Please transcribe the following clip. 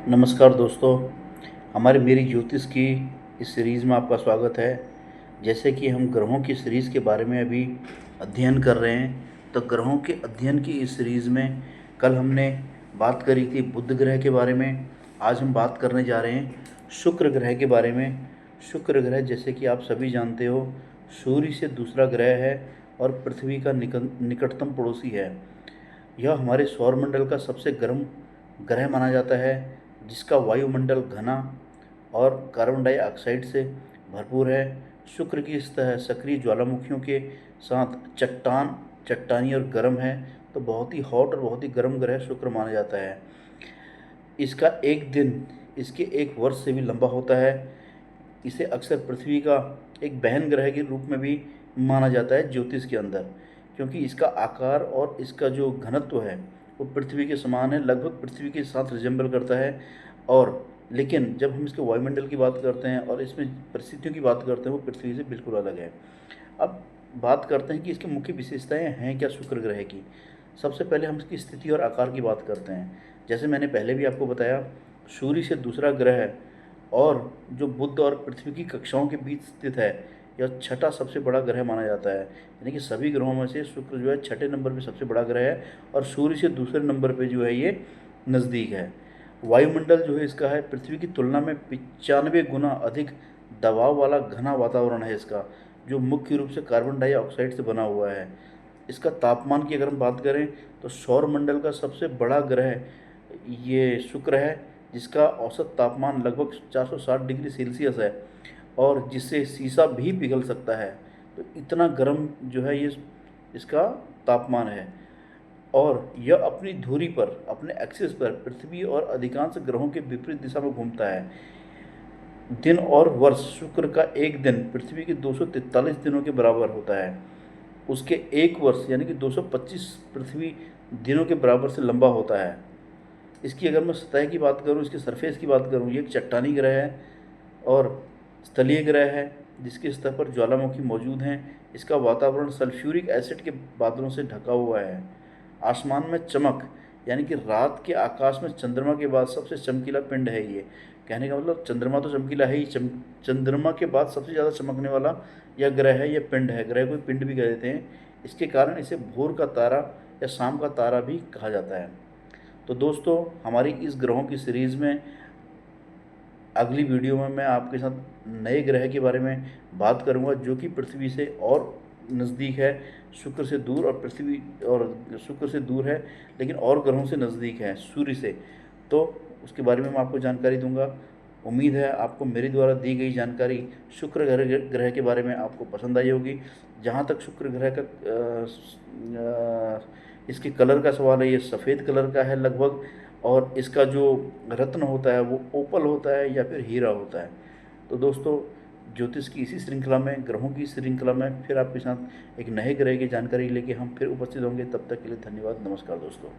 नमस्कार दोस्तों, हमारी मेरी ज्योतिष की इस सीरीज़ में आपका स्वागत है। जैसे कि हम ग्रहों की सीरीज़ के बारे में अभी अध्ययन कर रहे हैं, तो ग्रहों के अध्ययन की इस सीरीज़ में कल हमने बात करी थी बुध ग्रह के बारे में। आज हम बात करने जा रहे हैं शुक्र ग्रह के बारे में। शुक्र ग्रह, जैसे कि आप सभी जानते हो, सूर्य से दूसरा ग्रह है और पृथ्वी का निकटतम पड़ोसी है। यह हमारे सौरमंडल का सबसे गर्म ग्रह माना जाता है, जिसका वायुमंडल घना और कार्बन डाइऑक्साइड से भरपूर है। शुक्र की सतह सक्रिय ज्वालामुखियों के साथ चट्टानी और गर्म है, तो बहुत ही हॉट और बहुत ही गर्म ग्रह शुक्र माना जाता है। इसका एक दिन इसके एक वर्ष से भी लंबा होता है। इसे अक्सर पृथ्वी का एक बहन ग्रह के रूप में भी माना जाता है ज्योतिष के अंदर, क्योंकि इसका आकार और इसका जो घनत्व है वो पृथ्वी के समान है, लगभग पृथ्वी के साथ रिजेंबल करता है। और लेकिन जब हम इसके वायुमंडल की बात करते हैं और इसमें परिस्थितियों की बात करते हैं, वो पृथ्वी से बिल्कुल अलग है। अब बात करते हैं कि इसकी मुख्य विशेषताएं हैं क्या शुक्र ग्रह की। सबसे पहले हम इसकी स्थिति और आकार की बात करते हैं। जैसे मैंने पहले भी आपको बताया, सूर्य से दूसरा ग्रह है और जो बुध और पृथ्वी की कक्षाओं के बीच स्थित है, यह छठा सबसे बड़ा ग्रह माना जाता है। यानी कि सभी ग्रहों में से शुक्र जो है छठे नंबर पे सबसे बड़ा ग्रह है और सूर्य से दूसरे नंबर पे जो है ये नज़दीक है। वायुमंडल जो है इसका है पृथ्वी की तुलना में 95 गुना अधिक दबाव वाला घना वातावरण है इसका, जो मुख्य रूप से कार्बन डाइऑक्साइड से बना हुआ है। इसका तापमान की अगर हम बात करें, तो सौरमंडल का सबसे बड़ा ग्रह ये शुक्र है, जिसका औसत तापमान लगभग 460 डिग्री सेल्सियस है और जिससे शीशा भी पिघल सकता है। तो इतना गर्म जो है ये इसका तापमान है। और यह अपनी धुरी पर, अपने एक्सिस पर पृथ्वी और अधिकांश ग्रहों के विपरीत दिशा में घूमता है। दिन और वर्ष, शुक्र का एक दिन पृथ्वी के 243 दिनों के बराबर होता है। उसके एक वर्ष यानी कि 225 पृथ्वी दिनों के बराबर से लंबा होता है। इसकी अगर मैं सतह की बात करूँ, इसके सरफेस की बात करूँ, ये एक चट्टानी ग्रह है और स्थलीय ग्रह है, जिसके सतह पर ज्वालामुखी मौजूद हैं। इसका वातावरण सल्फ्यूरिक एसिड के बादलों से ढका हुआ है। आसमान में चमक, यानी कि रात के आकाश में चंद्रमा के बाद सबसे चमकीला पिंड है ये। कहने का मतलब चंद्रमा तो चमकीला है ही, चंद्रमा के बाद सबसे ज़्यादा चमकने वाला यह ग्रह है, यह पिंड है। ग्रह को पिंड भी कह देते हैं। इसके कारण इसे भोर का तारा या शाम का तारा भी कहा जाता है। तो दोस्तों, हमारी इस ग्रहों की सीरीज़ में अगली वीडियो में मैं आपके साथ नए ग्रह के बारे में बात करूंगा, जो कि पृथ्वी से और नज़दीक है। शुक्र से दूर और पृथ्वी और शुक्र से दूर है, लेकिन और ग्रहों से नज़दीक है सूर्य से। तो उसके बारे में मैं आपको जानकारी दूंगा। उम्मीद है आपको मेरे द्वारा दी गई जानकारी शुक्र ग्रह के बारे में आपको पसंद आई होगी। जहाँ तक शुक्र ग्रह का इसके कलर का सवाल है, ये सफ़ेद कलर का है लगभग, और इसका जो रत्न होता है वो ओपल होता है या फिर हीरा होता है। तो दोस्तों, ज्योतिष की इसी श्रृंखला में, ग्रहों की श्रृंखला में फिर आपके साथ एक नए ग्रह की जानकारी लेके हम फिर उपस्थित होंगे। तब तक के लिए धन्यवाद। नमस्कार दोस्तों।